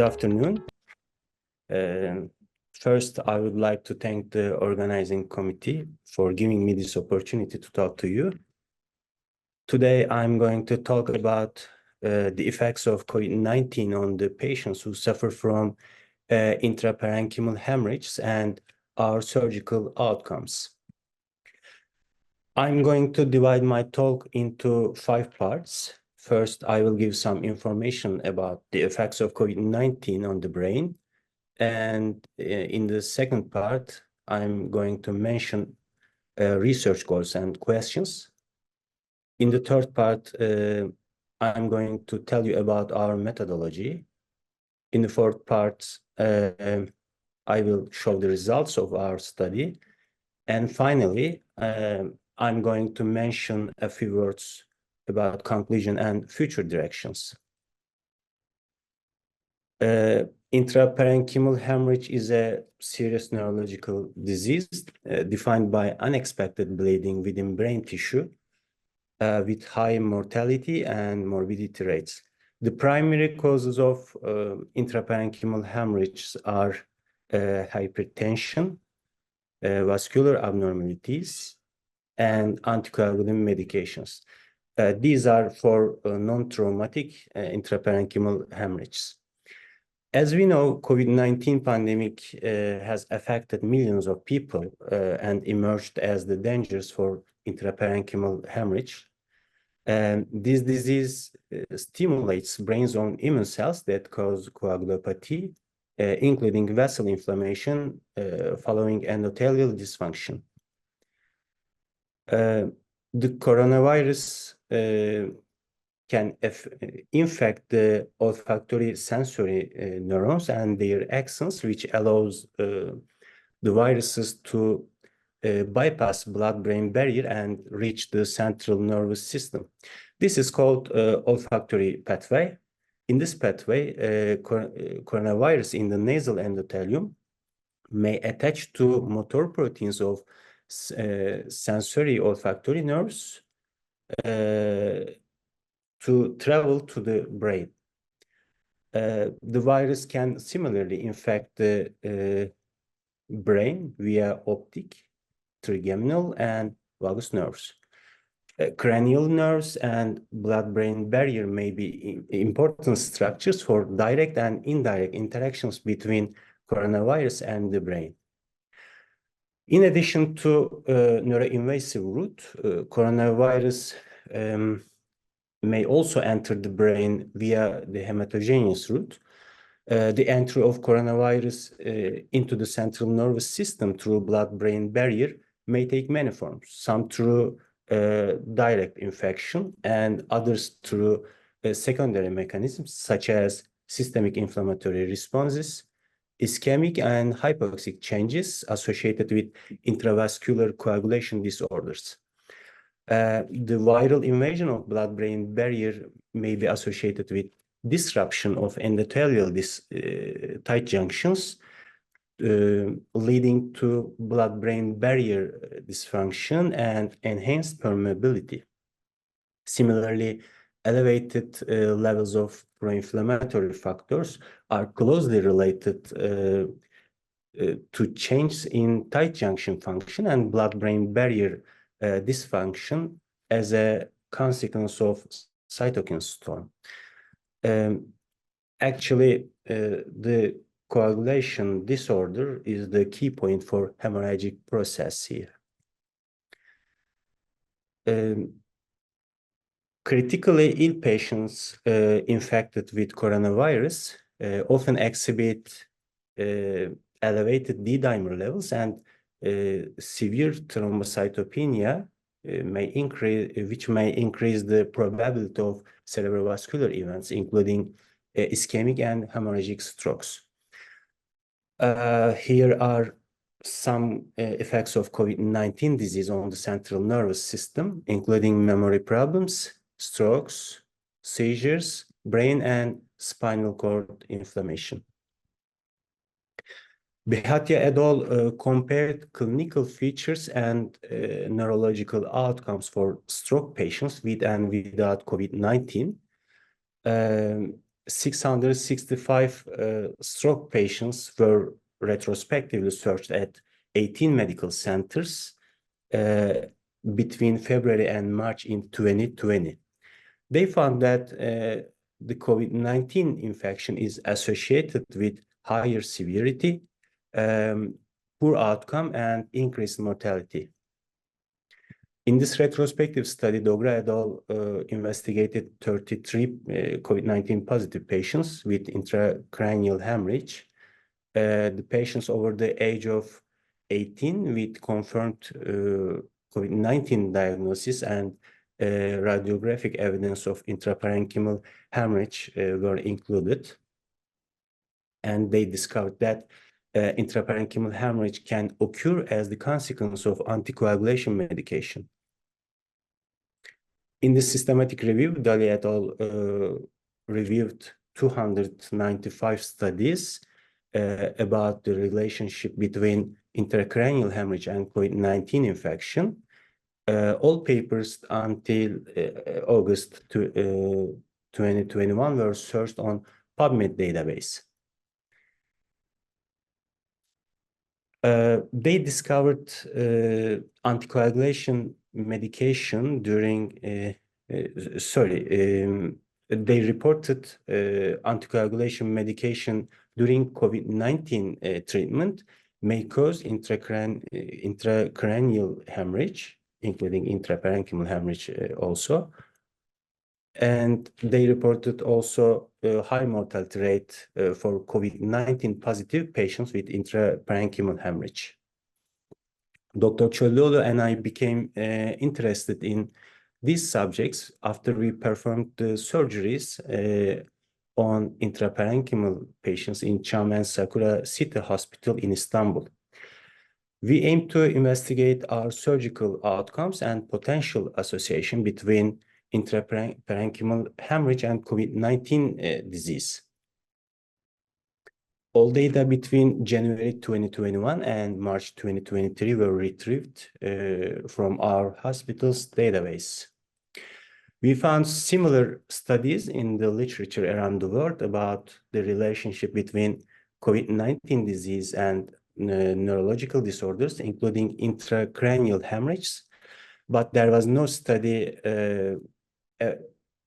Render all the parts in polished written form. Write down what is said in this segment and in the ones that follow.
afternoon. First, I would like to thank the organizing committee for giving me this opportunity to talk to you. Today, I'm going to talk about the effects of COVID-19 on the patients who suffer from intraparenchymal hemorrhages and our surgical outcomes. I'm going to divide my talk into 5 parts. First, I will give some information about the effects of COVID-19 on the brain. And in the second part, I'm going to mention research goals and questions. In the third part, I'm going to tell you about our methodology. In the fourth part, I will show the results of our study. And finally, I'm going to mention a few words about conclusion and future directions. Intraparenchymal hemorrhage is a serious neurological disease defined by unexpected bleeding within brain tissue with high mortality and morbidity rates. The primary causes of intraparenchymal hemorrhage are hypertension, vascular abnormalities, and anticoagulant medications. These are for non-traumatic intraparenchymal hemorrhages. As we know, COVID-19 pandemic has affected millions of people and emerged as the dangers for intraparenchymal hemorrhage. This disease stimulates brain's own immune cells that cause coagulopathy, including vessel inflammation following endothelial dysfunction. The coronavirus can infect the olfactory sensory neurons and their axons, which allows the viruses to bypass blood-brain barrier and reach the central nervous system. This is called olfactory pathway. In this pathway, coronavirus in the nasal endothelium may attach to motor proteins of sensory olfactory nerves to travel to the brain. The virus can similarly infect the brain via optic, trigeminal, and vagus nerves. Cranial nerves and blood-brain barrier may be important structures for direct and indirect interactions between coronavirus and the brain. In addition to neuroinvasive route, coronavirus may also enter the brain via the hematogenous route. The entry of coronavirus into the central nervous system through blood-brain barrier may take many forms, some through direct infection and others through secondary mechanisms such as systemic inflammatory responses, ischemic and hypoxic changes associated with intravascular coagulation disorders. The viral invasion of blood-brain barrier may be associated with disruption of endothelial tight junctions, leading to blood-brain barrier dysfunction and enhanced permeability. Similarly, elevated levels of pro-inflammatory factors are closely related to change in tight junction function and blood-brain barrier dysfunction as a consequence of cytokine storm. Actually, the coagulation disorder is the key point for hemorrhagic process here. Critically ill patients infected with coronavirus often exhibit elevated D-dimer levels, and severe thrombocytopenia which may increase the probability of cerebrovascular events, including ischemic and hemorrhagic strokes. Here are some effects of COVID-19 disease on the central nervous system, including memory problems, strokes, seizures, brain and spinal cord inflammation. Behatia et al. Compared clinical features and neurological outcomes for stroke patients with and without COVID-19. 665 stroke patients were retrospectively searched at 18 medical centers between February and March in 2020. They found that the COVID-19 infection is associated with higher severity, poor outcome, and increased mortality. In this retrospective study, Dogra et al. Investigated 33 COVID-19 positive patients with intracranial hemorrhage. The patients over the age of 18 with confirmed COVID-19 diagnosis and radiographic evidence of intraparenchymal hemorrhage were included. And they discovered that intraparenchymal hemorrhage can occur as the consequence of anticoagulation medication. In this systematic review, Dali et al. Reviewed 295 studies about the relationship between intracranial hemorrhage and COVID-19 infection. All papers until August 2021 were searched on PubMed database. They discovered anticoagulation medication during, they reported anticoagulation medication during COVID-19 treatment may cause intracranial hemorrhage, including intraparenchymal hemorrhage also. And they reported also a high mortality rate for COVID-19 positive patients with intraparenchymal hemorrhage. Dr. Çolluoğlu and I became interested in these subjects after we performed the surgeries on intraparenchymal patients in Cham and Sakura City Hospital in Istanbul. We aim to investigate our surgical outcomes and potential association between intraparenchymal hemorrhage and COVID-19 disease. All data between January 2021 and March 2023 were retrieved from our hospital's database. We found similar studies in the literature around the world about the relationship between COVID-19 disease and neurological disorders, including intracranial hemorrhage, but there was no study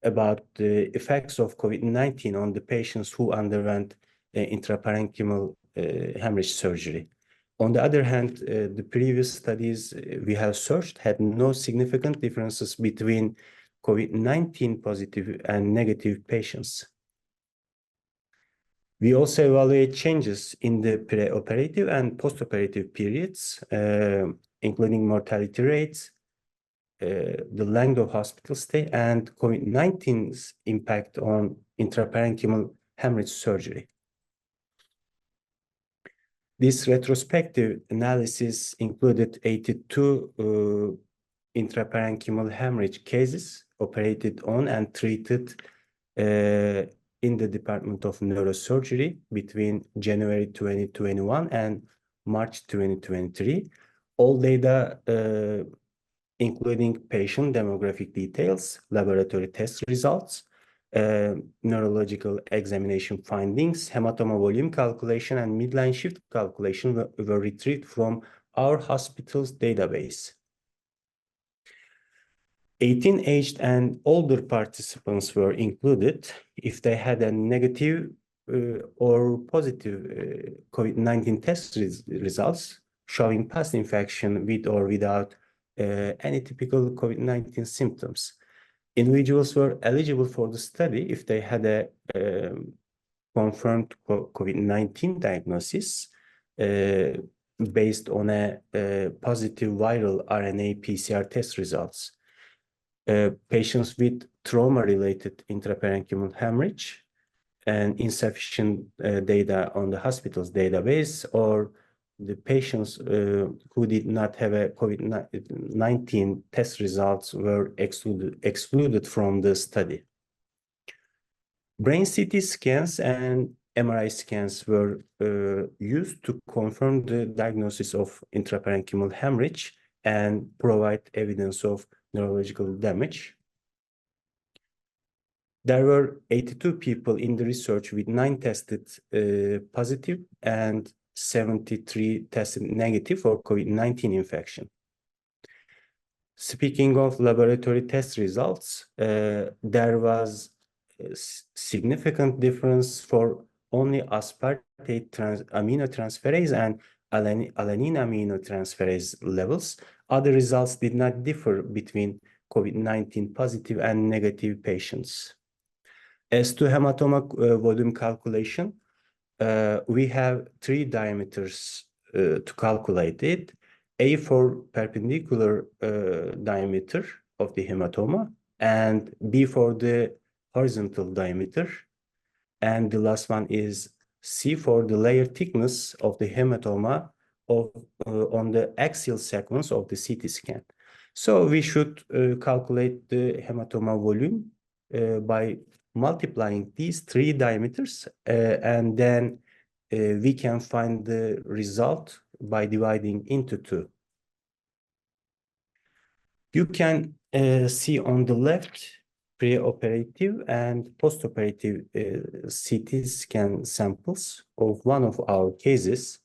about the effects of COVID-19 on the patients who underwent intraparenchymal hemorrhage surgery. On the other hand, the previous studies we have searched had no significant differences between COVID-19 positive and negative patients. We also evaluate changes in the preoperative and postoperative periods, including mortality rates, the length of hospital stay, and COVID-19's impact on intraparenchymal hemorrhage surgery. This retrospective analysis included 82 intraparenchymal hemorrhage cases operated on and treated in the Department of Neurosurgery between January 2021 and March 2023. All data including patient demographic details, laboratory test results, neurological examination findings, hematoma volume calculation, and midline shift calculation were retrieved from our hospital's database. 18 aged and older participants were included if they had a negative or positive COVID-19 test results showing past infection with or without any typical COVID-19 symptoms. Individuals were eligible for the study if they had a confirmed COVID-19 diagnosis based on a positive viral RNA PCR test results. Patients with trauma-related intraparenchymal hemorrhage and insufficient data on the hospital's database, or the patients who did not have a COVID-19 test results were excluded from the study. Brain CT scans and MRI scans were used to confirm the diagnosis of intraparenchymal hemorrhage and provide evidence of neurological damage. There were 82 people in the research with 9 tested positive and 73 tested negative for COVID-19 infection. Speaking of laboratory test results, there was a significant difference for only aspartate aminotransferase and alanine aminotransferase levels. Other results did not differ between COVID-19 positive and negative patients. As to hematoma volume calculation, we have 3 diameters to calculate it. A for perpendicular diameter of the hematoma, and B for the horizontal diameter. And the last one is C for the layer thickness of the hematoma on the axial sequence of the CT scan. So we should calculate the hematoma volume by multiplying these 3 diameters, and then we can find the result by dividing into 2. You can see on the left preoperative and postoperative CT scan samples of one of our cases.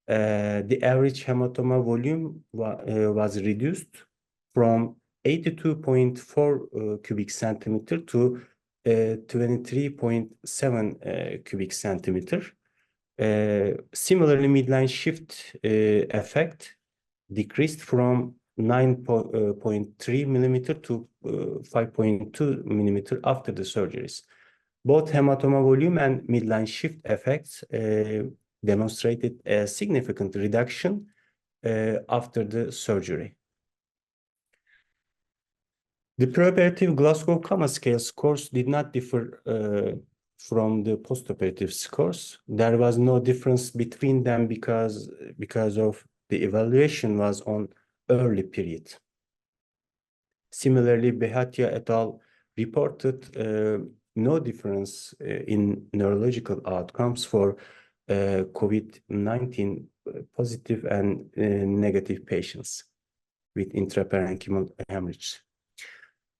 The average hematoma volume was reduced from 82.4 cubic centimeter to 23.7 cubic centimeter. Similarly, midline shift effect decreased from 9.3 millimeter to 5.2 millimeter after the surgeries. Both hematoma volume and midline shift effects demonstrated a significant reduction after the surgery. The preoperative Glasgow Coma Scale scores did not differ from the postoperative scores. There was no difference between them because of the evaluation was on early period. Similarly, Behatia et al. Reported no difference in neurological outcomes for COVID-19 positive and negative patients with intraparenchymal hemorrhage.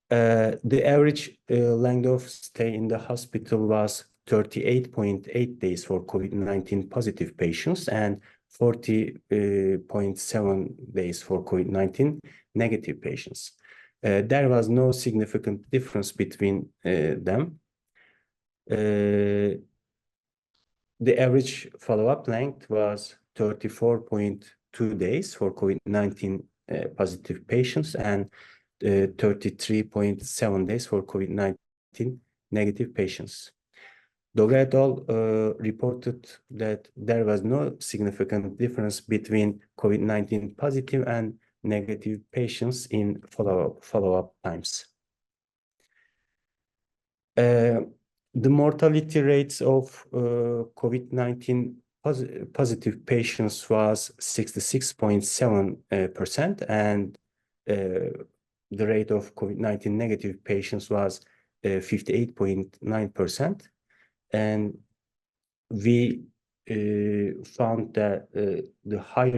The average length of stay in the hospital was 38.8 days for COVID-19 positive patients and 40.7 days for COVID-19 negative patients. There was no significant difference between them. The average follow-up length was 34.2 days for COVID-19 positive patients and 33.7 days for COVID-19 negative patients. Doga et al. Reported that there was no significant difference between COVID-19 positive and negative patients in follow-up times. The mortality rates of COVID-19 positive patients was 66.7%, and the rate of COVID-19 negative patients was 58.9%. And we found that the high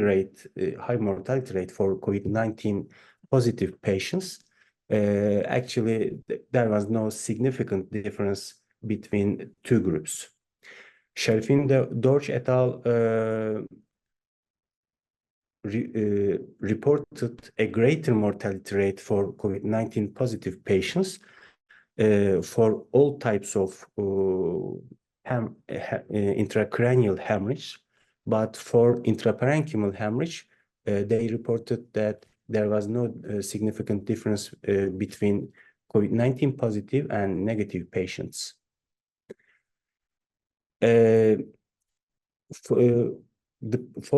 mortality rate for COVID-19 positive patients, actually there was no significant difference between 2 groups. Sherifin Dorch et al. Reported a greater mortality rate for COVID-19 positive patients for all types of intracranial hemorrhage, but for intraparenchymal hemorrhage, they reported that there was no significant difference between COVID-19 positive and negative patients. For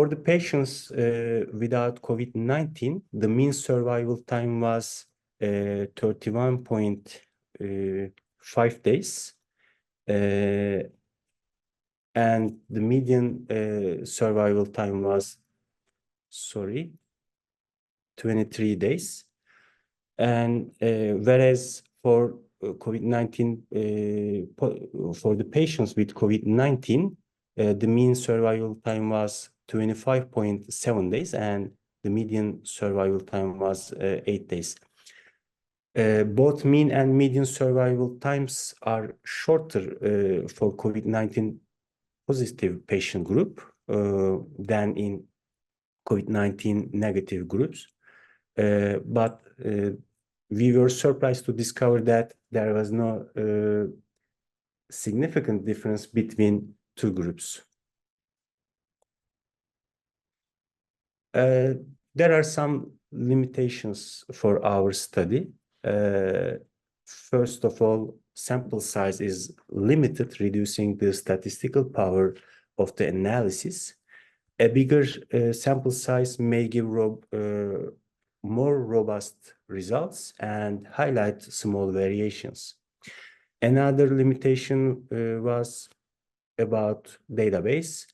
the patients without COVID-19, the mean survival time was 31.5 days, and the median survival time was 23 days. And whereas for COVID-19, for the patients with COVID-19, the mean survival time was 25.7 days, and the median survival time was 8 days. Both mean and median survival times are shorter for COVID-19 positive patient group than in COVID-19 negative groups. But we were surprised to discover that there was no significant difference between two groups. There are some limitations for our study. First of all, sample size is limited, reducing the statistical power of the analysis. A bigger sample size may give more robust results and highlight small variations. Another limitation was about database.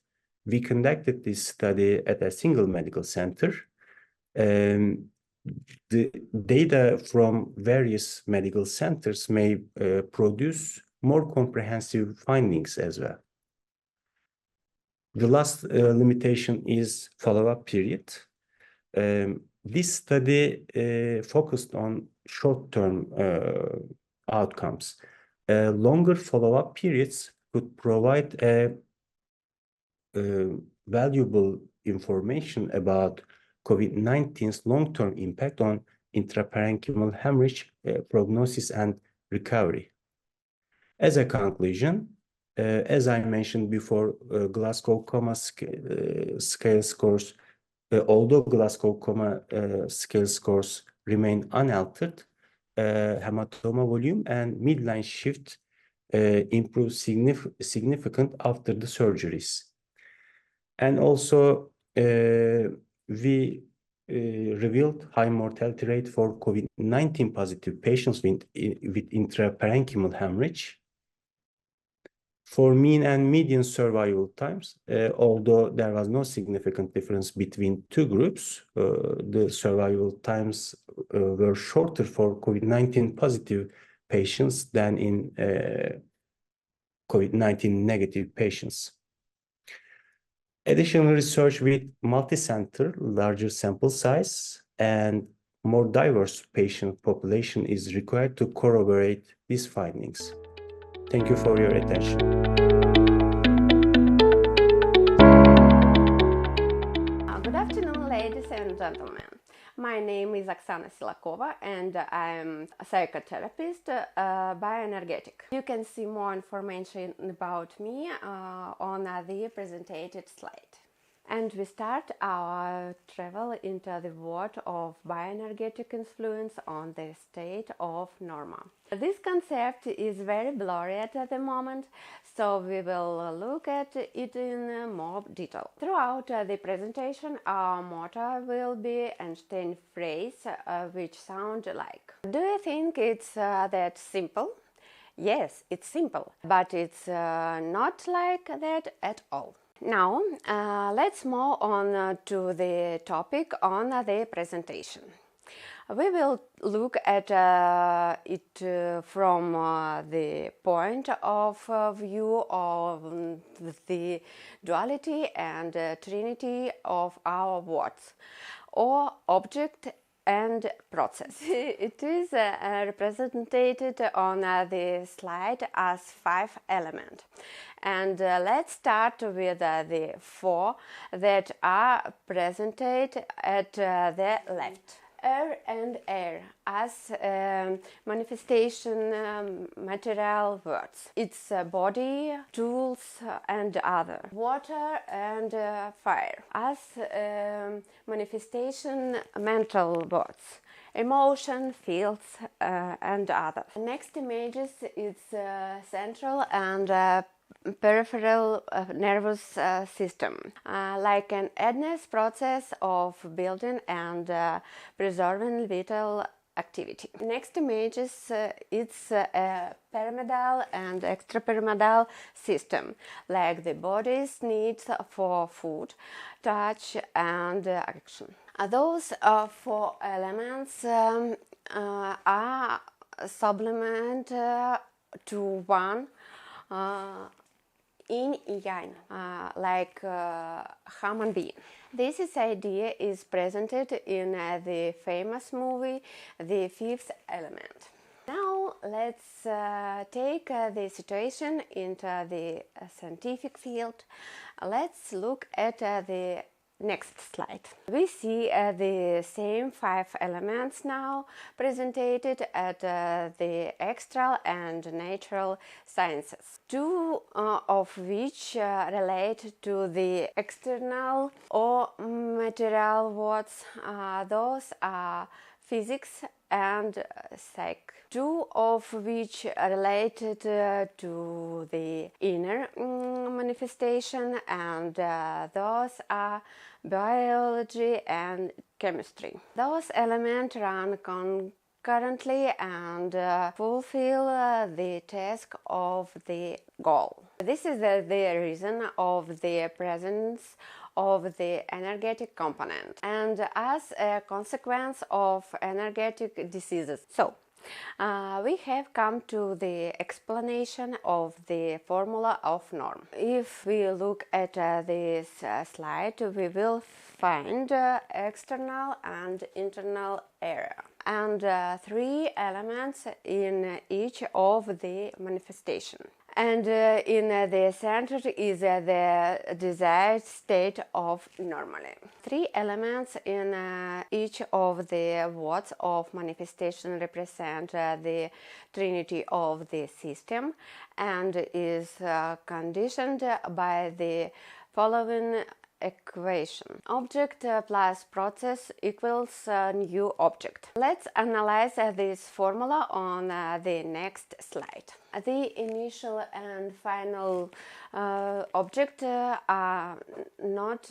We conducted this study at a single medical center. The data from various medical centers may produce more comprehensive findings as well. The last limitation is follow-up period. This study focused on short-term outcomes. Longer follow-up periods could provide valuable information about COVID-19's long-term impact on intraparenchymal hemorrhage prognosis and recovery. As a conclusion, as I mentioned before, Glasgow Coma scale scores, although Glasgow Coma scale scores remain unaltered, hematoma volume and midline shift improve significant after the surgeries. And also, we revealed high mortality rate for COVID-19 positive patients with intraparenchymal hemorrhage. For mean and median survival times, although there was no significant difference between two groups, the survival times were shorter for COVID-19 positive patients than in COVID-19 negative patients. Additional research with multi-center, larger sample size, and more diverse patient population is required to corroborate these findings. Thank you for your attention. Good afternoon, ladies and gentlemen. My name is Oksana Silakova and I'm a psychotherapist, bioenergetic. You can see more information about me on the presented slide. And we start our travel into the world of bioenergetic influence on the state of normal. This concept is very blurry at the moment, so we will look at it in more detail. Throughout the presentation, our motto will be Einstein phrase, which sound like: do you think it's that simple? Yes, it's simple, but it's not like that at all. Now, let's move on to the topic on the presentation. We will look at it from the point of view of the duality and trinity of our words, or object and process. It is represented on the slide as 5 elements. And let's start with the 4 that are presented at the left. Air and air as manifestation material words. It's body, tools and other. Water and fire as manifestation mental words. Emotion, fields and other. Next images is central and peripheral nervous system, like an endless process of building and preserving vital activity. Next images, it's a pyramidal and extrapyramidal system, like the body's needs for food, touch and action. Those 4 elements are supplement to one yin and yang, like human being. This idea is presented in the famous movie The Fifth Element. Now let's take the situation into the scientific field. Let's look at the next slide. We see the same 5 elements now presented at the external and natural sciences, 2 of which relate to the external or material worlds. Those are physics and psych, 2 of which are related to the inner manifestation, and those are biology and chemistry. Those elements run concurrently and fulfill the task of the goal. This is the reason of the presence of the energetic component and as a consequence of energetic diseases. So, we have come to the explanation of the formula of norm. If we look at this slide, we will find external and internal area and 3 elements in each of the manifestation. And in the center is the desired state of normality. 3 elements in each of the words of manifestation represent the trinity of the system and is conditioned by the following equation: object plus process equals new object. Let's analyze this formula on the next slide. The initial and final object are not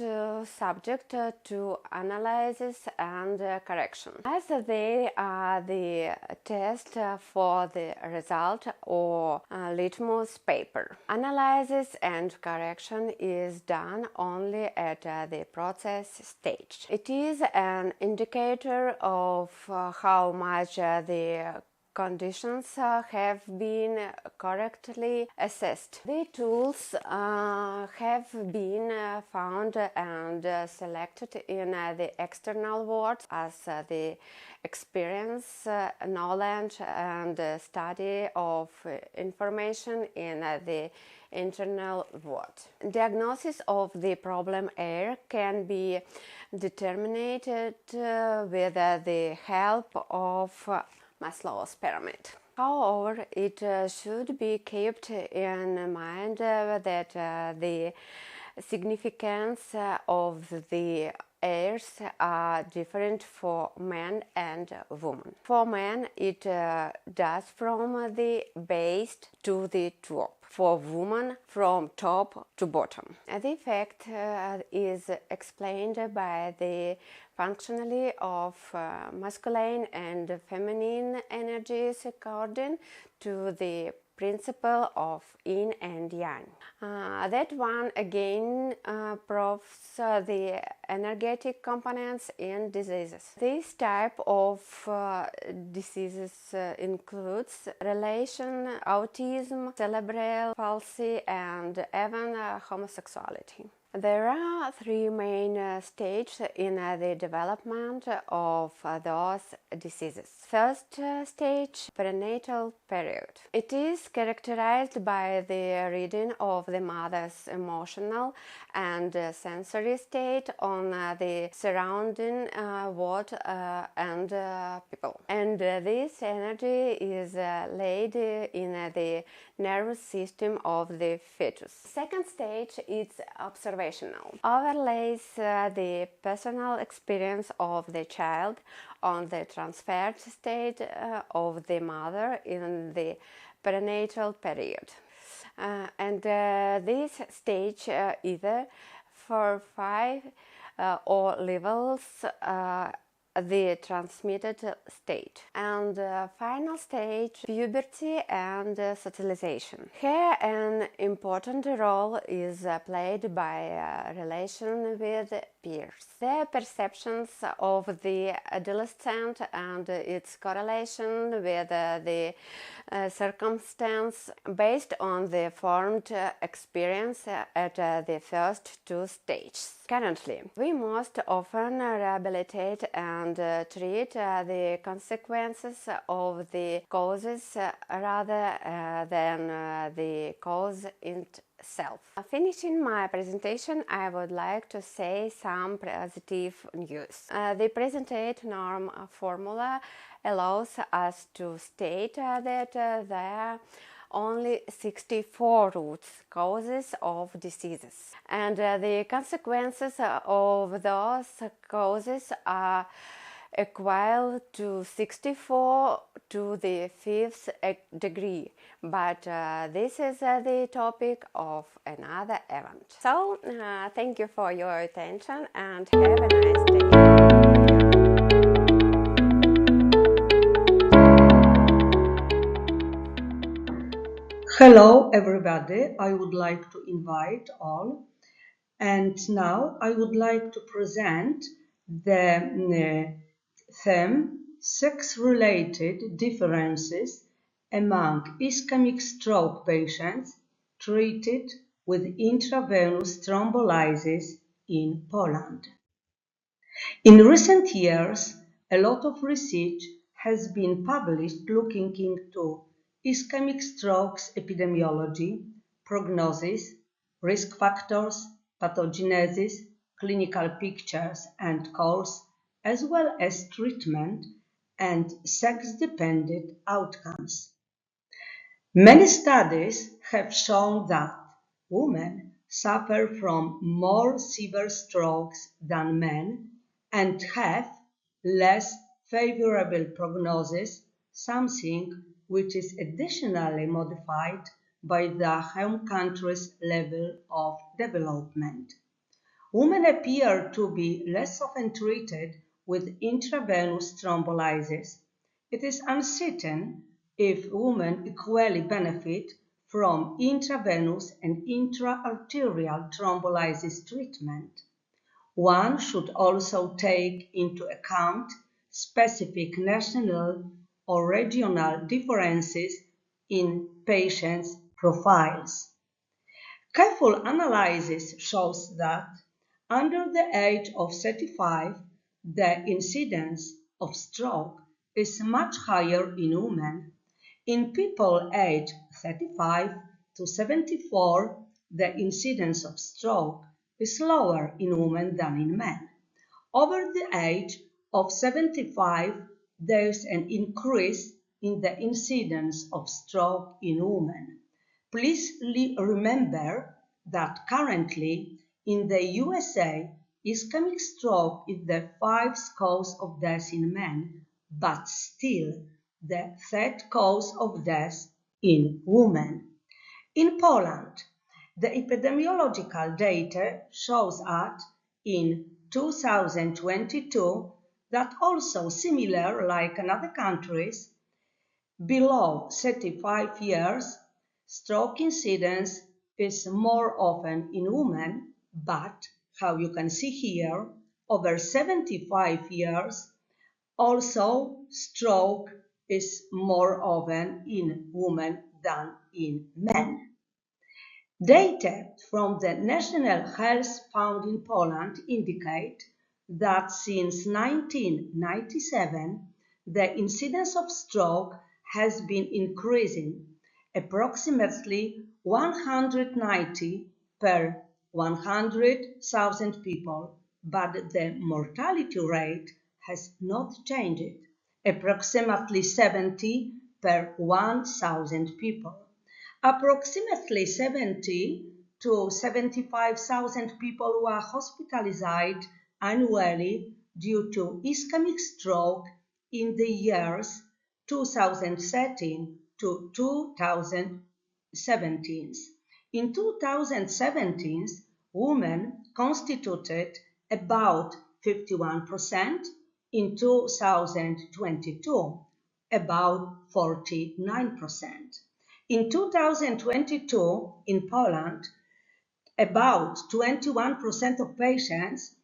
subject to analysis and correction, as they are the test for the result or litmus paper. Analysis and correction is done only at the process stage. It is an indicator of how much the conditions have been correctly assessed. The tools have been found and selected in the external world as the experience, knowledge and study of information in the internal world. Diagnosis of the problem area can be determined with the help of Maslow's pyramid. However, it should be kept in mind that the significance of the airs are different for men and women. For men, it does from the base to the top. For women, from top to bottom. The effect is explained by the functionality of masculine and feminine energies according to the principle of yin and yang. That one again proves the energetic components in diseases. This type of diseases includes relation, autism, cerebral palsy, and even homosexuality. There are 3 main stages in the development of those diseases. First stage, perinatal period. It is characterized by the reading of the mother's emotional and sensory state on the surrounding world and people. And this energy is laid in the nervous system of the fetus. Second stage is observational. Overlays the personal experience of the child on the transferred state of the mother in the perinatal period. And this stage either for 5 or levels the transmitted state. And the final stage, puberty and socialization. Here an important role is played by relation with peers. Their perceptions of the adolescent and its correlation with the circumstance based on the formed experience at the first two stages. Currently, we most often rehabilitate and treat the consequences of the causes rather than the cause itself. Finishing my presentation, I would like to say some positive news. The presented norm formula allows us to state that there are only 64 root causes of diseases, and the consequences of those causes are equal to 64 to the fifth degree, but this is the topic of another event. So thank you for your attention and have a nice day. Hello everybody, I would like to invite all, and now I would like to present the theme sex-related differences among ischemic stroke patients treated with intravenous thrombolysis in Poland. In recent years, a lot of research has been published looking into ischemic strokes epidemiology, prognosis, risk factors, pathogenesis, clinical pictures and course, as well as treatment and sex-dependent outcomes. Many studies have shown that women suffer from more severe strokes than men and have less favorable prognosis, something which is additionally modified by the home country's level of development. Women appear to be less often treated with intravenous thrombolysis. It is uncertain if women equally benefit from intravenous and intra-arterial thrombolysis treatment. One should also take into account specific national or regional differences in patients' profiles. Careful analysis shows that under the age of 35, the incidence of stroke is much higher in women. In people aged 35 to 74, the incidence of stroke is lower in women than in men. Over the age of 75, there is an increase in the incidence of stroke in women. Please remember that currently in the USA, ischemic stroke is the fifth cause of death in men, but still the third cause of death in women. In Poland, the epidemiological data shows that in 2022 that also similar like in other countries, below 35 years, stroke incidence is more often in women, but how you can see here, over 75 years, also stroke is more often in women than in men. Data from the National Health Fund in Poland indicate that since 1997, the incidence of stroke has been increasing, approximately 190 per 100,000 people, but the mortality rate has not changed, approximately 70 per 1,000 people. Approximately 70 to 75,000 people were hospitalized annually due to ischemic stroke in the years 2013 to 2017. In 2017, women constituted about 51%, In 2022, about 49%. In 2022, in Poland, about 21% of patients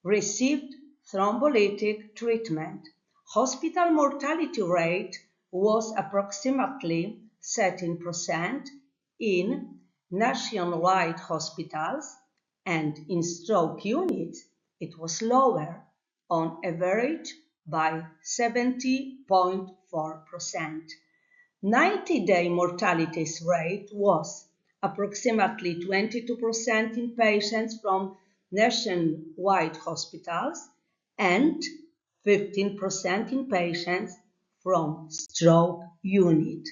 received thrombolytic treatment. Hospital mortality rate was approximately 13% in nationwide hospitals, and in stroke units it was lower, on average by 70.4%. 90-day mortality rate was approximately 22% in patients from nationwide hospitals and 15% in patients from stroke unit.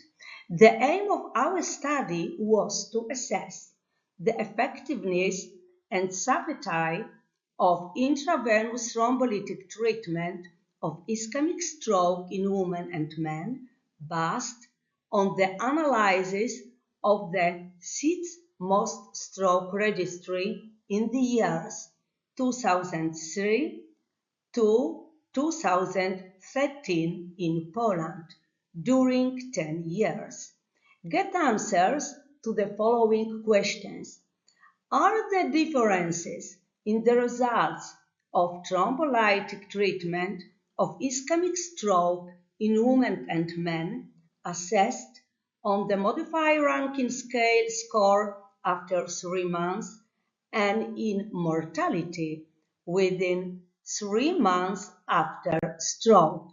The aim of our study was to assess the effectiveness and safety of intravenous thrombolytic treatment of ischemic stroke in women and men based on the analysis of the sixth most stroke registry in the years 2003 to 2013 in Poland during 10 years. Get answers to the following questions. Are the differences in the results of thrombolytic treatment of ischemic stroke in women and men assessed on the modified Rankin scale score after 3 months and in mortality within 3 months after stroke?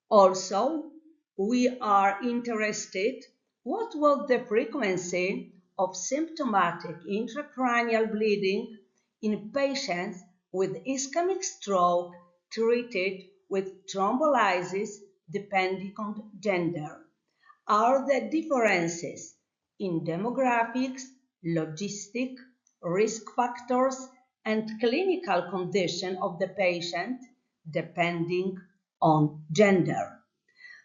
Also, we are interested what was the frequency of symptomatic intracranial bleeding in patients with ischemic stroke treated with thrombolysis depending on gender. Are there differences in demographics, logistic, risk factors, and clinical condition of the patient depending on gender?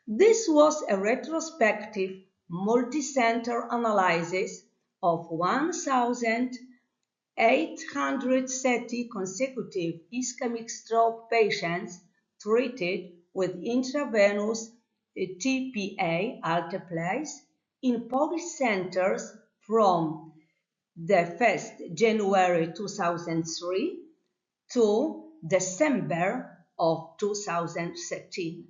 This was a retrospective multi-center analysis of 1,830 consecutive ischemic stroke patients treated with intravenous TPA alteplase in Polish centers from the 1st January 2003 to December of 2013.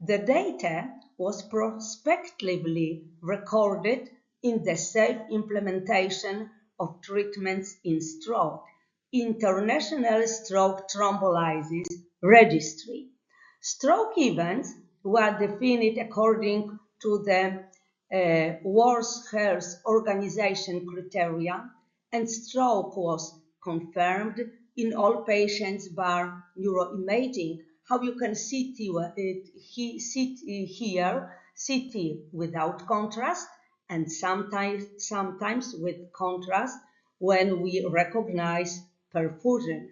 The data was prospectively recorded in the Safe Implementation of Treatments in Stroke, International Stroke Thrombolysis Registry. Stroke events were defined according to the World Health Organization criteria, and stroke was confirmed in all patients bar neuroimaging. How you can see here, CT without contrast and sometimes with contrast when we recognize perfusion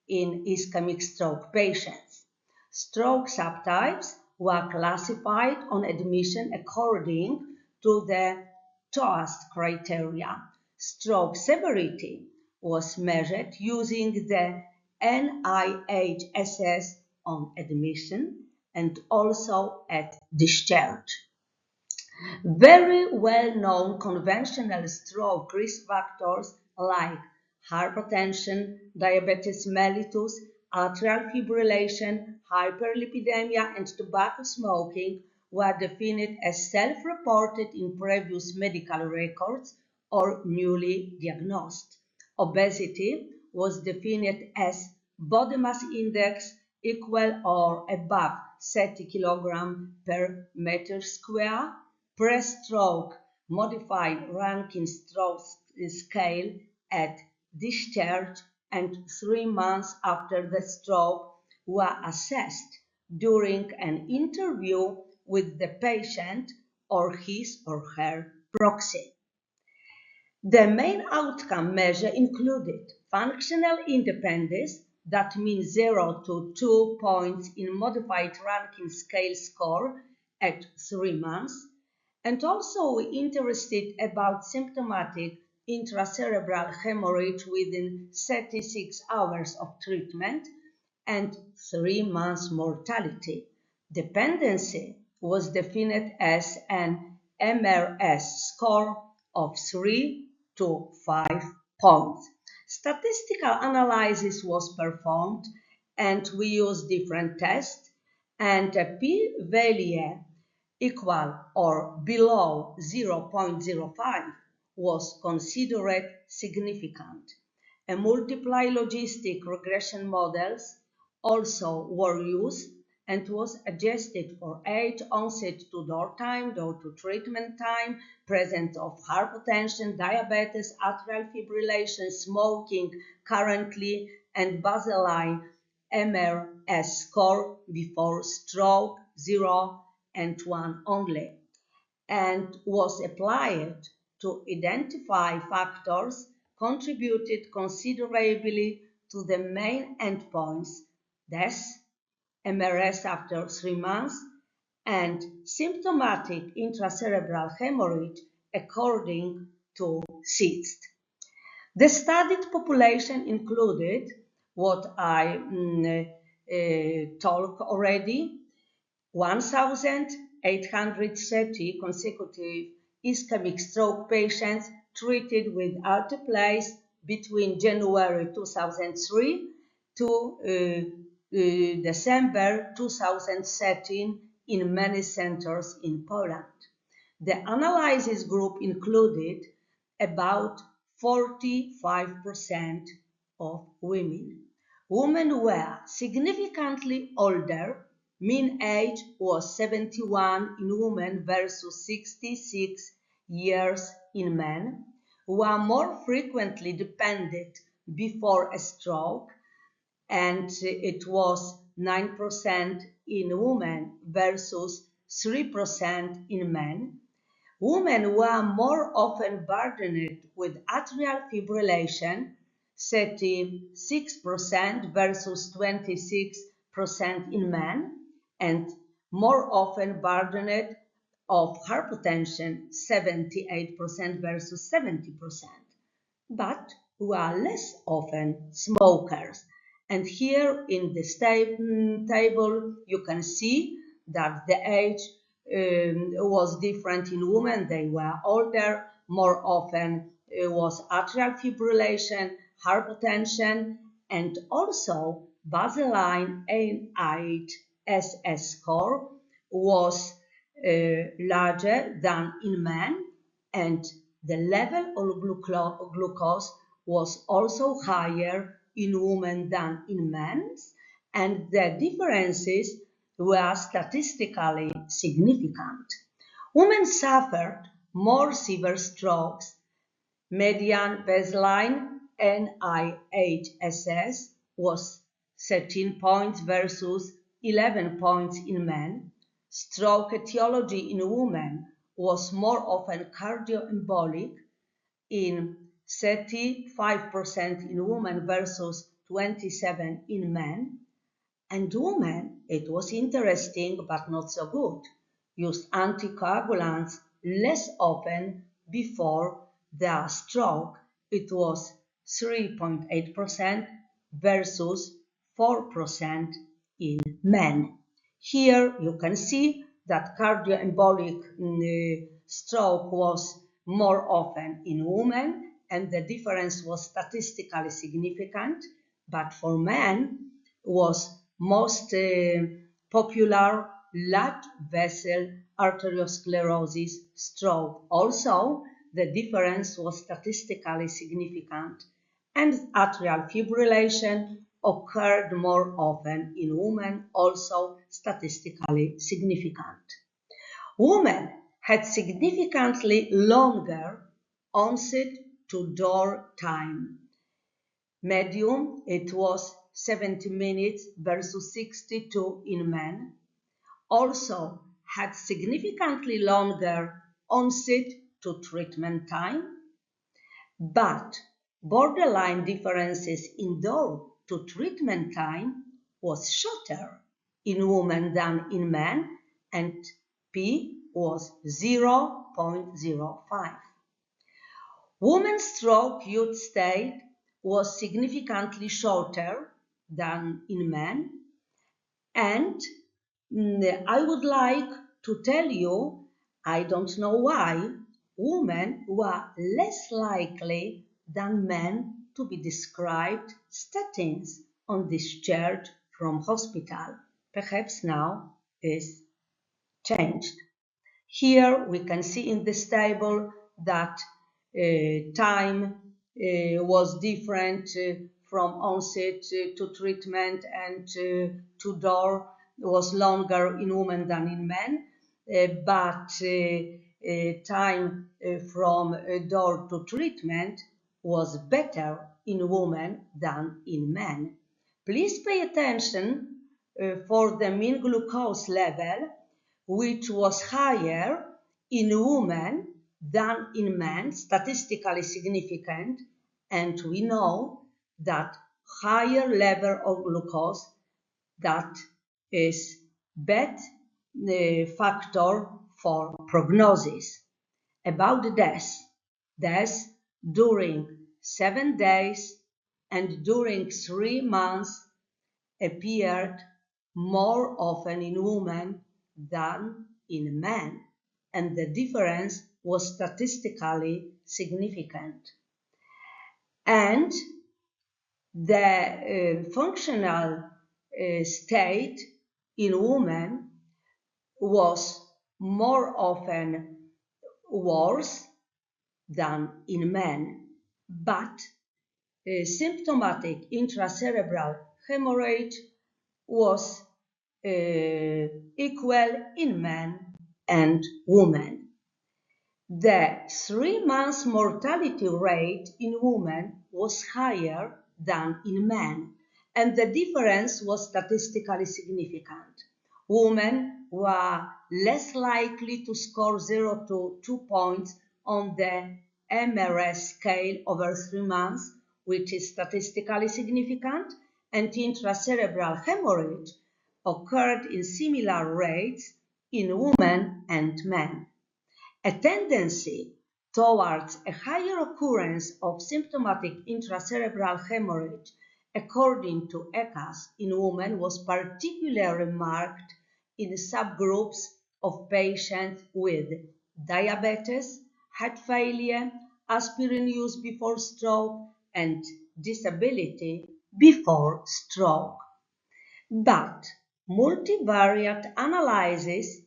in ischemic stroke patients. Stroke subtypes were classified on admission according to the TOAST criteria. Stroke severity was measured using the NIHSS on admission and also at discharge. Very well-known conventional stroke risk factors like hypertension, diabetes mellitus, atrial fibrillation, hyperlipidemia, and tobacco smoking were defined as self-reported in previous medical records or newly diagnosed. Obesity was defined as body mass index equal or above 30 kg per meter square, pre-stroke modified Rankin stroke scale at discharge, and 3 months after the stroke were assessed during an interview with the patient or his or her proxy. The main outcome measure included functional independence, that means 0 to 2 points in modified Rankin scale score at 3 months, and also we interested about symptomatic intracerebral hemorrhage within 36 hours of treatment and 3 months mortality. Dependency was defined as an MRS score of 3 to 5 points. Statistical analysis was performed and we used different tests, and a p-value equal or below 0.05 was considered significant. A multiply logistic regression models also were used and was adjusted for age, onset to door time, door to treatment time, presence of hypertension, diabetes, atrial fibrillation, smoking currently, and baseline MRS score before stroke 0 and 1 only, and was applied to identify factors contributed considerably to the main endpoints, death, MRS after 3 months, and symptomatic intracerebral hemorrhage according to CIST. The studied population included what I talked already, 1,830 consecutive ischemic stroke patients treated with alteplase between January 2003 to December 2013 in many centers in Poland. The analysis group included about 45% of women. Women were significantly older. Mean age was 71 in women versus 66 years in men, who are more frequently dependent before a stroke, and it was 9% in women versus 3% in men. Women were more often burdened with atrial fibrillation, 36% versus 26% in men, and more often burdened of hypertension, 78% versus 70%, but who are less often smokers. And here in this table, you can see that the age was different in women. They were older, more often was atrial fibrillation, hypertension, and also baseline NIHSS score was larger than in men, and the level of glucose was also higher in women than in men, and the differences were statistically significant. Women suffered more severe strokes. Median baseline NIHSS was 13 points versus 11 points in men. Stroke etiology in women was more often cardioembolic, in 35% in women versus 27% in men. And women, it was interesting but not so good, used anticoagulants less often before their stroke. It was 3.8% versus 4% in men. Here you can see that cardioembolic stroke was more often in women, and the difference was statistically significant, but for men was most popular large vessel arteriosclerosis stroke. Also, the difference was statistically significant, and atrial fibrillation occurred more often in women, also statistically significant. Women had significantly longer onset to door time. Medium, it was 70 minutes versus 62 in men. Also had significantly longer onset to treatment time, but borderline differences in door to treatment time was shorter in women than in men, and P was 0.05. Women's stroke youth state was significantly shorter than in men. And I would like to tell you, I don't know why, women were less likely than men to be described statins on discharge from hospital. Perhaps now is changed. Here we can see in this table that time was different from onset to treatment, and to door was longer in women than in men, but time from door to treatment was better in women than in men. Please pay attention for the mean glucose level, which was higher in women than in men, statistically significant, and we know that higher level of glucose, that is bad factor for prognosis. About death during 7 days and during 3 months appeared more often in women than in men, and the difference was statistically significant. And the functional state in women was more often worse than in men, but symptomatic intracerebral hemorrhage was equal in men and women. The 3 months mortality rate in women was higher than in men, and the difference was statistically significant. Women were less likely to score 0 to 2 points on the MRS scale over 3 months, which is statistically significant, and intracerebral hemorrhage occurred in similar rates in women and men. A tendency towards a higher occurrence of symptomatic intracerebral hemorrhage according to ECAS in women was particularly marked in subgroups of patients with diabetes, heart failure, aspirin use before stroke, and disability before stroke. But multivariate analysis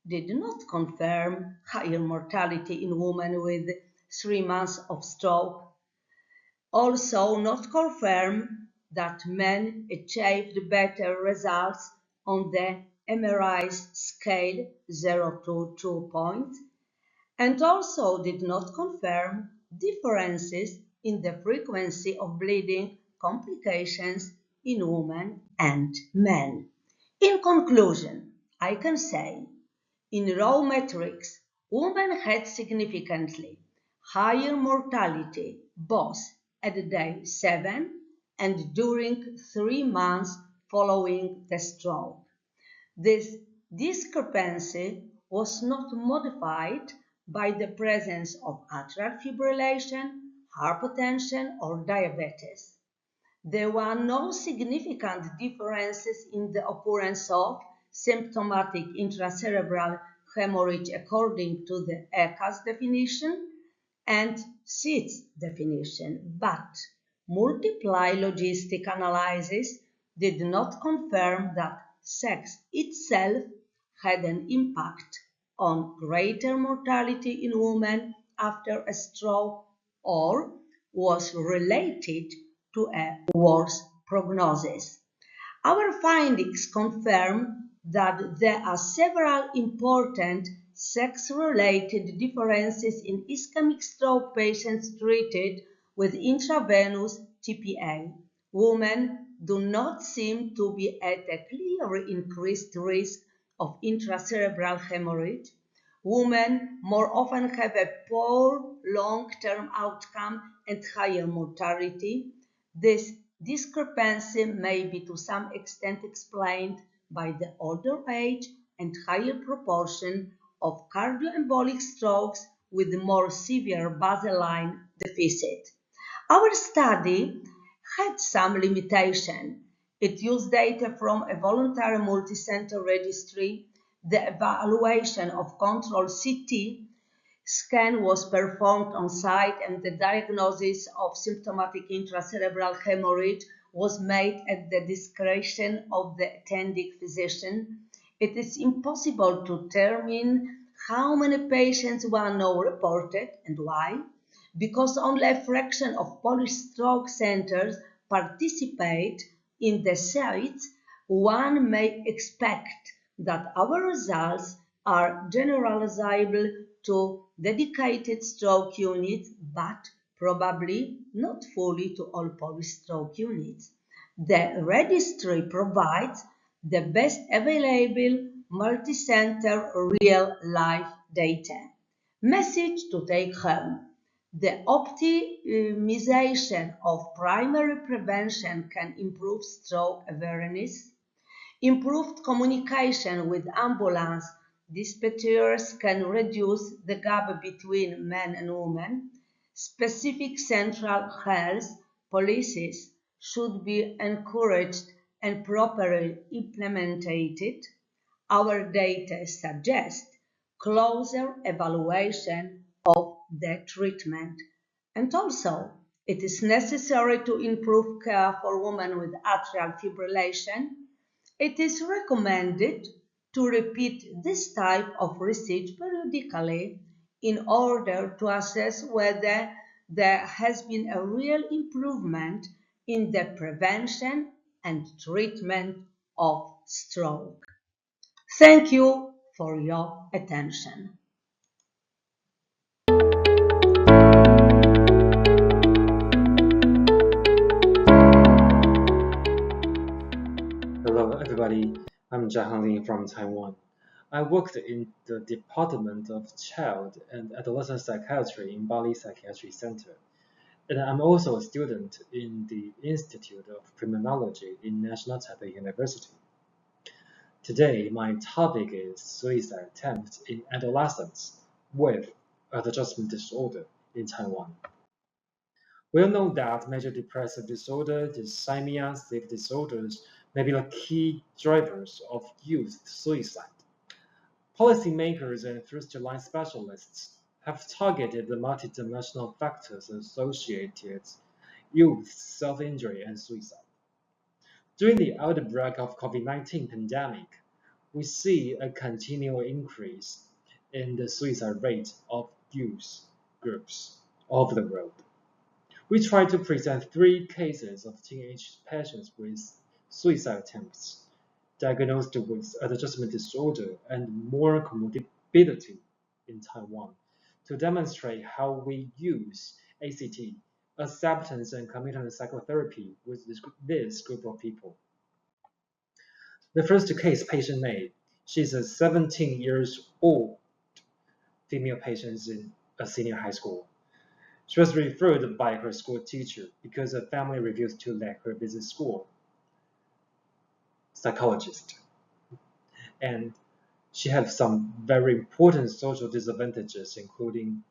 did not confirm higher mortality in women with 3 months of stroke, also not confirm that men achieved better results on the MRI scale 0 to 2 points, and also did not confirm differences in the frequency of bleeding complications in women and men. In conclusion, I can say, in raw metrics, women had significantly higher mortality both at day 7 and during 3 months following the stroke. This discrepancy was not modified by the presence of atrial fibrillation, hypertension, or diabetes. There were no significant differences in the occurrence of symptomatic intracerebral hemorrhage according to the ECAS definition and SIDS definition, but multiply logistic analysis did not confirm that sex itself had an impact on greater mortality in women after a stroke or was related to a worse prognosis. Our findings confirm that there are several important sex-related differences in ischemic stroke patients treated with intravenous TPA. Women do not seem to be at a clearly increased risk of intracerebral hemorrhage. Women more often have a poor long-term outcome and higher mortality. This discrepancy may be to some extent explained by the older age and higher proportion of cardioembolic strokes with more severe baseline deficit. Our study had some limitation It used data from a voluntary multicenter registry. The evaluation of control CT scan was performed on site, and the diagnosis of symptomatic intracerebral hemorrhage was made at the discretion of the attending physician. It is impossible to determine how many patients were now reported and why, because only a fraction of Polish stroke centers participate in the sites. One may expect that our results are generalizable to dedicated stroke units, but probably not fully to all Polish stroke units. The registry provides the best available multi-center real-life data. Message to take home. The optimization of primary prevention can improve stroke awareness. Improved communication with ambulance dispatchers can reduce the gap between men and women. Specific central health policies should be encouraged and properly implemented. Our data suggest closer evaluation of the treatment. And also, it is necessary to improve care for women with atrial fibrillation. It is recommended to repeat this type of research periodically in order to assess whether there has been a real improvement in the prevention and treatment of stroke. Thank you for your attention. Hello, everybody. I'm Jiahan Lin from Taiwan. I worked in the Department of Child and Adolescent Psychiatry in Bali Psychiatry Center, and I'm also a student in the Institute of Criminology in National Taipei University. Today, my topic is suicide attempts in adolescents with adjustment disorder in Taiwan. We all know that major depressive disorder, dysthymia, sleep disorders may be the key drivers of youth suicide. Policymakers and first-line specialists have targeted the multidimensional factors associated youth self-injury and suicide. During the outbreak of COVID-19 pandemic, we see a continual increase in the suicide rate of youth groups all over the world. We try to present 3 cases of teenage patients with suicide attempts, diagnosed with adjustment disorder and moral comorbidity in Taiwan, to demonstrate how we use ACT, acceptance and commitment psychotherapy with this group of people. The first case patient made, she's a 17 years old female patient in a senior high school. She was referred by her school teacher because her family refused to let her visit school psychologist. And she had some very important social disadvantages, including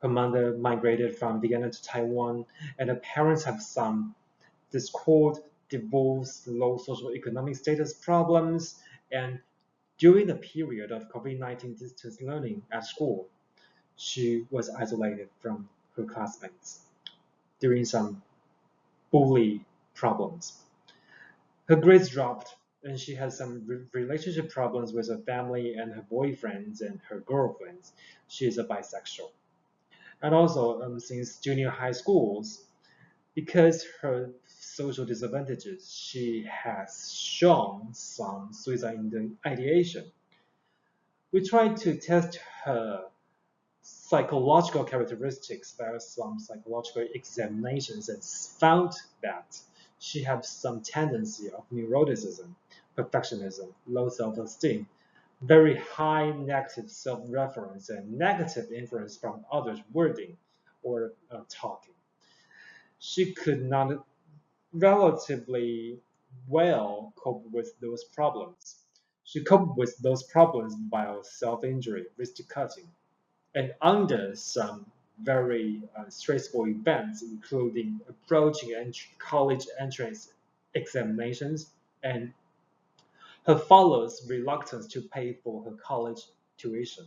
her mother migrated from Vietnam to Taiwan, and her parents have some discord, divorce, low social economic status problems, and during the period of COVID-19 distance learning at school, she was isolated from her classmates during some bully problems. Her grades dropped, and she had some relationship problems with her family and her boyfriends and her girlfriends. She is a bisexual. And also, since junior high schools, because her social disadvantages, she has shown some suicide ideation. We tried to test her psychological characteristics via some psychological examinations and found that she had some tendency of neuroticism, perfectionism, low self-esteem, very high negative self-reference, and negative influence from others' wording or talking. She could not relatively well cope with those problems. She coped with those problems by self-injury, wrist cutting, and under some very stressful events, including approaching college entrance examinations, and her father's reluctance to pay for her college tuition,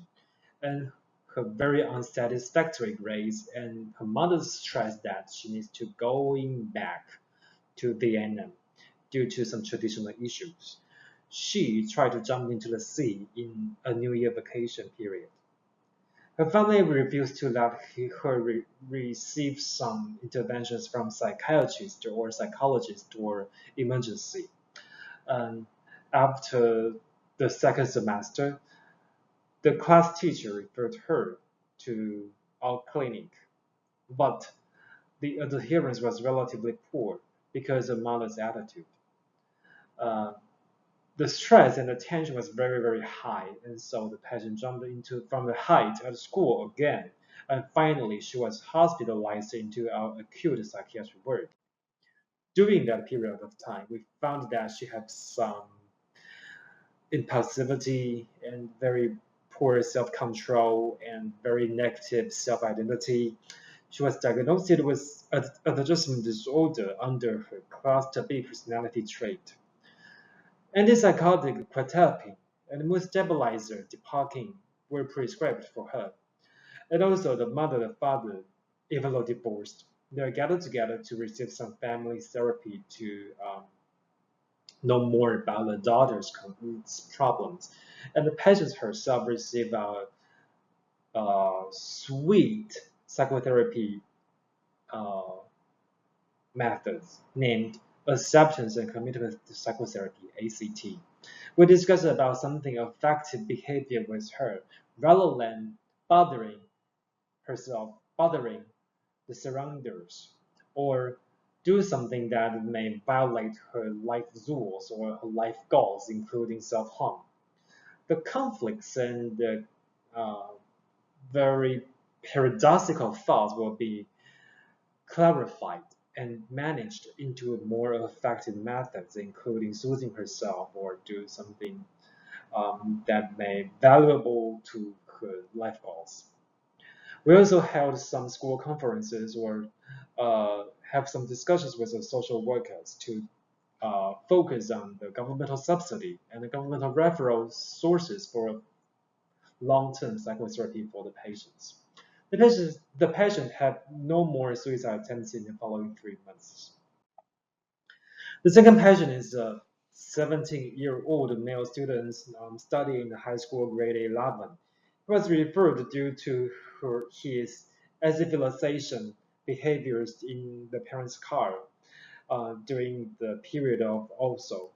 and her very unsatisfactory grades, and her mother's stress that she needs to going back to Vietnam due to some traditional issues. She tried to jump into the sea in a New Year vacation period. Her family refused to let her receive some interventions from psychiatrist or psychologist or emergency. And after the second semester, the class teacher referred her to our clinic, but the adherence was relatively poor because of mother's attitude. Uh, the stress and the tension was very, very high, and so the patient jumped into from the height at school again, and finally she was hospitalized into our acute psychiatric ward. During that period of time, we found that she had some impulsivity and very poor self-control and very negative self-identity. She was diagnosed with adjustment disorder under her class B personality trait. Antipsychotic quetiapine and mood stabilizer deparking were prescribed for her. And also the mother and father, even though divorced, they gathered together to receive some family therapy to know more about the daughter's problems. And the patient herself received a sweet psychotherapy uh, methods named Acceptance and Commitment to Psychotherapy, ACT. We discussed about something affective behavior with her rather than bothering herself, bothering the surroundings, or do something that may violate her life rules or her life goals, including self-harm. The conflicts and the uh, very paradoxical thoughts will be clarified and managed into more effective methods, including soothing herself or do something that may be valuable to her life goals. We also held some school conferences or have some discussions with the social workers to focus on the governmental subsidy and the governmental referral sources for long-term psychotherapy for the patients. The patient had no more suicide attempts in the following 3 months. The second patient is a 17-year-old male student studying in high school grade 11. He was referred due to his civilization behaviors in the parents' car during the period of also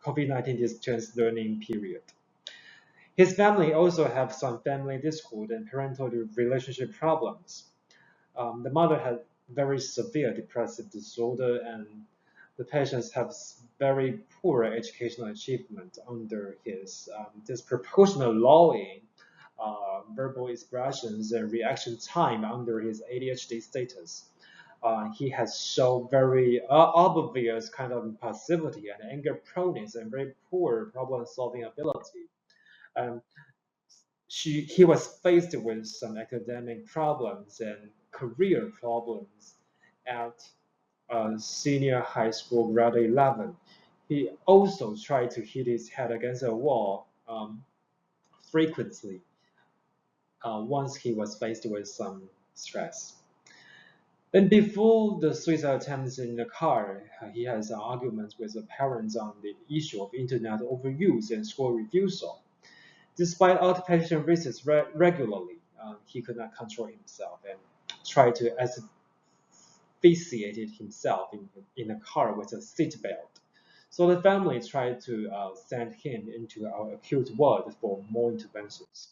COVID-19 distance learning period. His family also have some family discord and parental relationship problems. The mother had very severe depressive disorder, and the patients have very poor educational achievement under his disproportionate lowering verbal expressions and reaction time under his ADHD status. He has shown very obvious kind of impulsivity and anger proneness and very poor problem-solving ability. Um, he was faced with some academic problems and career problems at senior high school grade 11. He also tried to hit his head against a wall frequently once he was faced with some stress. And before the suicide attempts in the car, he has arguments with the parents on the issue of internet overuse and school refusal. Despite outpatient visits regularly, he could not control himself and tried to asphyxiate himself in a car with a seat belt. So the family tried to send him into our acute ward for more interventions.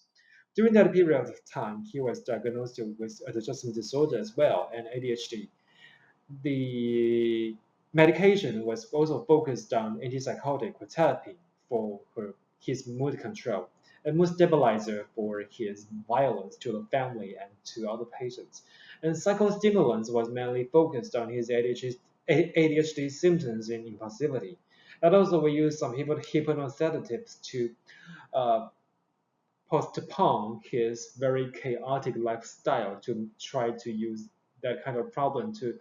During that period of time, he was diagnosed with adjustment disorder as well and ADHD. The medication was also focused on antipsychotic therapy for his mood control, a mood stabilizer for his violence to the family and to other patients. And psychostimulants was mainly focused on his ADHD symptoms and impulsivity. And also we used some hypnosedatives to uh, postpone his very chaotic lifestyle to try to use that kind of problem to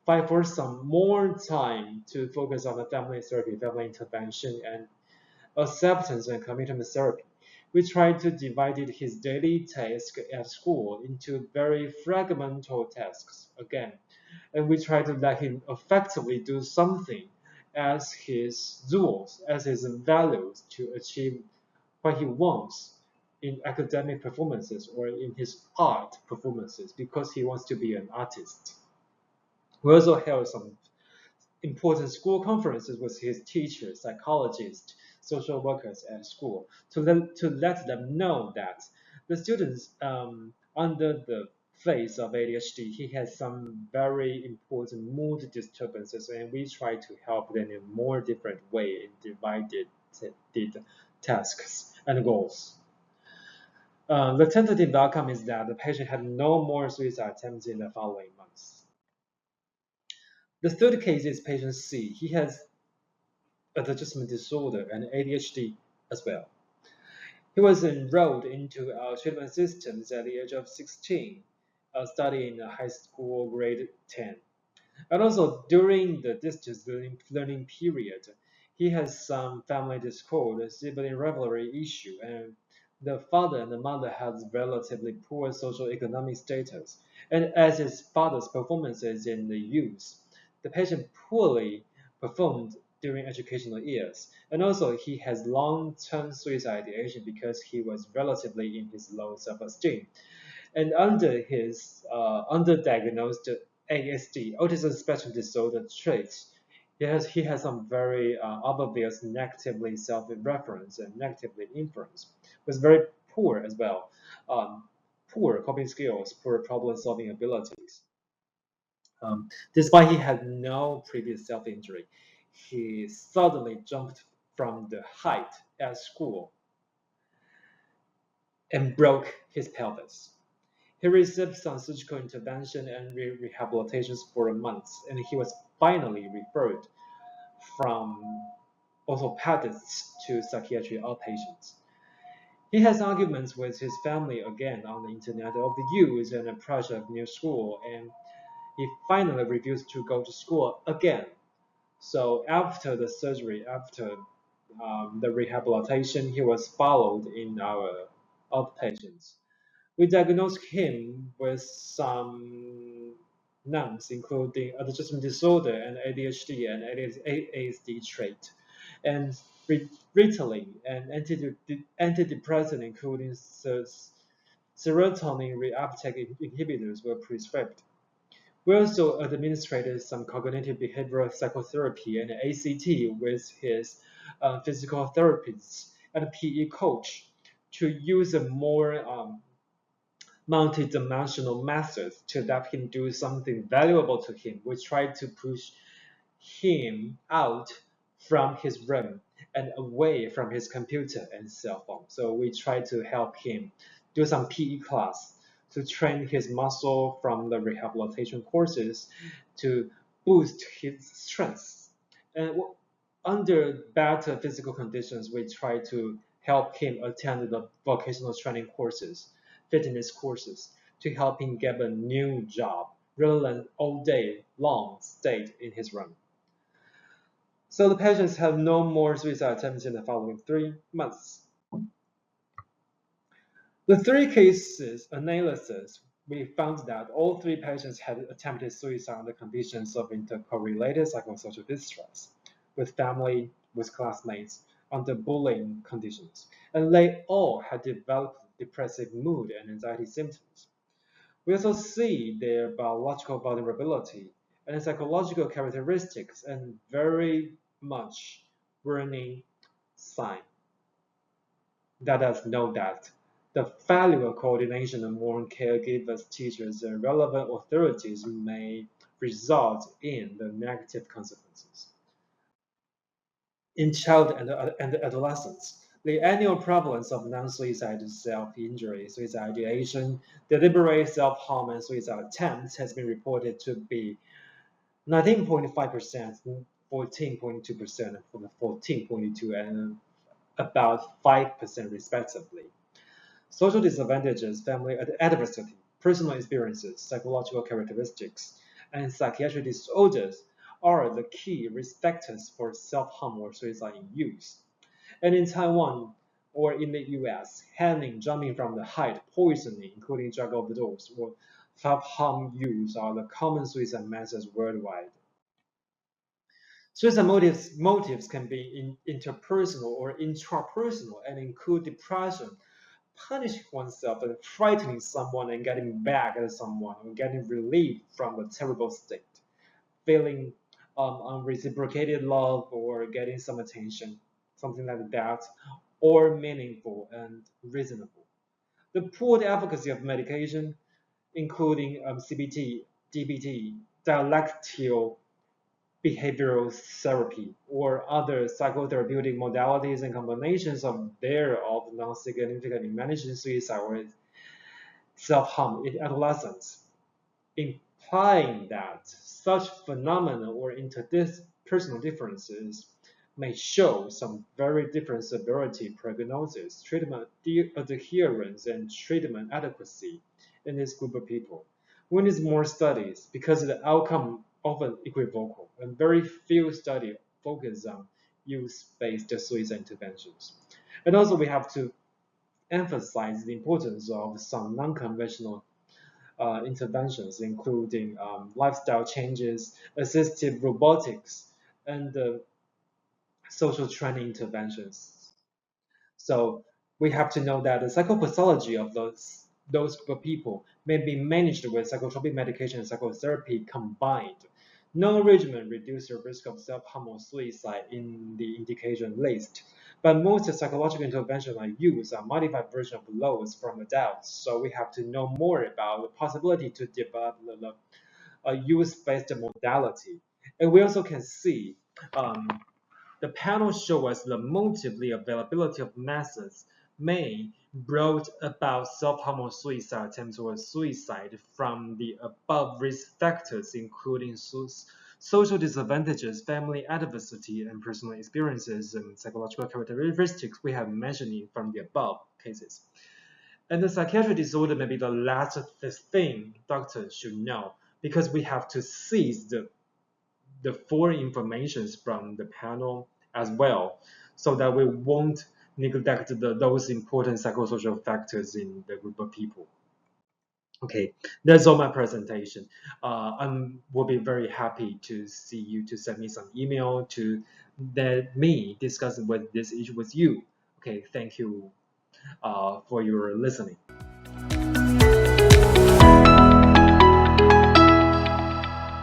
fight for some more time to focus on the family therapy, family intervention, and acceptance and commitment therapy. We tried to divide his daily task at school into very fragmental tasks again, and we tried to let him effectively do something as his rules, as his values to achieve what he wants in academic performances or in his art performances because he wants to be an artist. We also held some important school conferences with his teachers, psychologists, social workers at school to let them know that the students under the phase of ADHD, he has some very important mood disturbances, and we try to help them in a more different way in divided tasks and goals. The tentative outcome is that the patient had no more suicide attempts in the following months. The third case is patient C. He has adjustment disorder and ADHD as well. He was enrolled into our treatment systems at the age of 16, studying high school grade 10. And also during the distance learning period, he has some family discord, sibling rivalry issue, and the father and the mother has relatively poor social economic status. And as his father's performances in the youth, the patient poorly performed during educational years. And also he has long-term suicide ideation because he was relatively in his low self-esteem. And under his underdiagnosed ASD, autism spectrum disorder traits, he has some very obvious negatively self-reference and negatively influence. Was very poor as well, poor coping skills, poor problem-solving abilities. Despite he had no previous self-injury, he suddenly jumped from the height at school and broke his pelvis. He received some surgical intervention and rehabilitations for months, and he was finally referred from orthopedists to psychiatry outpatients. He has arguments with his family again on the internet of the use and approach of new school, and he finally refused to go to school again. So after the surgery, after the rehabilitation, he was followed in our outpatients. We diagnosed him with some NAMs, including adjustment disorder and ADHD and ASD trait, and Ritalin and antidepressant, including serotonin reuptake inhibitors, were prescribed. We also administered some cognitive behavioral psychotherapy and ACT with his physical therapists and PE coach to use a more multi-dimensional methods to let him do something valuable to him. We tried to push him out from his room and away from his computer and cell phone. So we tried to help him do some PE class to train his muscle from the rehabilitation courses to boost his strength. And under better physical conditions, we try to help him attend the vocational training courses, fitness courses, to help him get a new job rather than all day long stayed in his room. So the patients have no more suicide attempts in the following 3 months. The 3 cases analysis, we found that all 3 patients had attempted suicide under conditions of intercorrelated psychosocial distress, with family, with classmates, under bullying conditions, and they all had developed depressive mood and anxiety symptoms. We also see their biological vulnerability and psychological characteristics and very much warning sign. Let us know that the failure of coordination among caregivers, teachers, and relevant authorities may result in the negative consequences. In child and adolescents, the annual prevalence of non-suicide self-injury, suicide ideation, deliberate self-harm, and suicide attempts has been reported to be 19.5%, 14.2%, 14.2%, and about 5% respectively. Social disadvantages, family adversity, personal experiences, psychological characteristics, and psychiatric disorders are the key risk factors for self-harm or suicide in youth. And in Taiwan or in the US, hanging, jumping from the height, poisoning, including drug overdose, or self-harm use are the common suicide methods worldwide. Suicide motives can be interpersonal or intrapersonal and include depression, punishing oneself and frightening someone and getting back at someone or getting relief from a terrible state, feeling unreciprocated love or getting some attention, something like that, or meaningful and reasonable. The poor efficacy of medication, including CBT, DBT, dialectical behavioral therapy, or other psychotherapeutic modalities and combinations of thereof non-significant in managing suicide or self-harm in adolescents, implying that such phenomena or interpersonal differences may show some very different severity prognosis, treatment adherence, and treatment adequacy in this group of people. We need more studies because the outcome often equivocal, and very few studies focus on use-based suicide interventions. And also we have to emphasize the importance of some non-conventional interventions, including lifestyle changes, assistive robotics, and social training interventions. So we have to know that the psychopathology of those group of people may be managed with psychotropic medication and psychotherapy combined. No regimen reduces the risk of self-harm or suicide in the indication list, but most psychological interventions are used a modified version of those from adults. So we have to know more about the possibility to develop a use-based modality. And we also can see the panel shows us the motive availability of methods may brought about self-harm or suicide attempts or suicide from the above risk factors, including social disadvantages, family adversity, and personal experiences and psychological characteristics we have mentioned from the above cases. And the psychiatric disorder may be the last thing doctors should know because we have to seize the full information from the panel as well, so that we won't neglect those important psychosocial factors in the group of people. Okay, that's all my presentation. I will be very happy to see you to send me some email to let me discuss with this issue with you. Okay, thank you for your listening.